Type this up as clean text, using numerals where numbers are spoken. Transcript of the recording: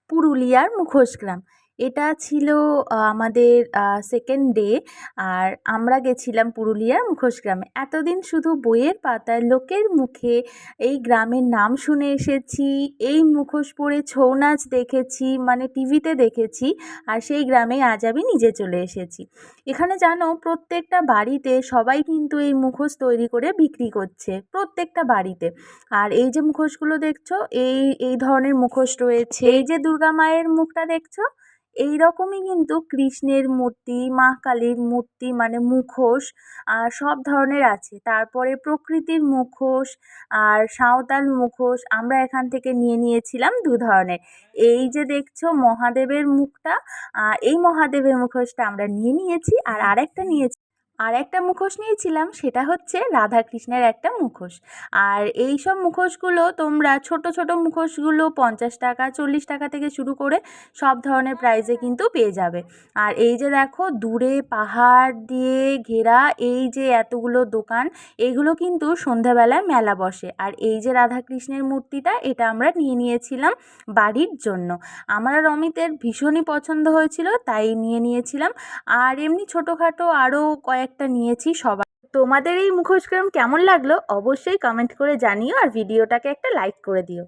পুরুলিয়ার মুখোশ গ্রাম। এটা ছিল আমাদের সেকেন্ড ডে। আর আমরা গেছিলাম পুরুলিয়ার মুখোশ গ্রামে। এতদিন শুধু বইয়ের পাতায় লোকের মুখে এই গ্রামের নাম শুনে এসেছি, এই মুখোশ পরে ছৌ নাচ দেখেছি, মানে টিভিতে দেখেছি। আর সেই গ্রামেই আজ আমি নিজে চলে এসেছি। এখানে জানো, প্রত্যেকটা বাড়িতে সবাই কিন্তু এই মুখোশ তৈরি করে বিক্রি করছে, প্রত্যেকটা বাড়িতে। আর এই যে মুখোশগুলো দেখছো, এই এই ধরনের মুখোশ রয়েছে। এই যে দুর্গা মায়ের মুখটা দেখছো, এই রকমই কিন্তু কৃষ্ণের মূর্তি, মা কালীর মূর্তি, মানে মুখোশ সব ধরনের আছে। তারপরে প্রকৃতির মুখোশ আর সাঁওতাল মুখোশ আমরা এখান থেকে নিয়ে নিয়েছিলাম দু ধরনের। এই যে দেখছো মহাদেবের মুখটা, এই মহাদেবের মুখোশটা আমরা নিয়ে নিয়েছি। আর আরেকটা মুখোশ নিয়েছিলাম, সেটা হচ্ছে রাধাকৃষ্ণের একটা মুখোশ। আর এই সব মুখোশগুলো তোমরা ছোট ছোট মুখোশগুলো 50 টাকা 40 টাকা থেকে শুরু করে সব ধরনের প্রাইসে কিন্তু পেয়ে যাবে। আর এই যে দেখো দূরে পাহাড় দিয়ে ঘেরা এই যে এতগুলো দোকান, এইগুলো কিন্তু সন্ধ্যাবেলায় মেলা বসে। আর এই যে রাধাকৃষ্ণের মূর্তিটা, এটা আমরা নিয়ে নিয়েছিলাম বাড়ির জন্য। আমার আর অমিতের ভীষণই পছন্দ হয়েছিল, তাই নিয়ে নিয়েছিলাম। আর এমনি ছোটোখাটো আরও কয়েকটা নিয়েছি সবাই। তোমাদের এই মুখোশ গ্রাম কেমন লাগলো অবশ্যই কমেন্ট করে জানিও, আর ভিডিওটাকে একটা লাইক করে দিও।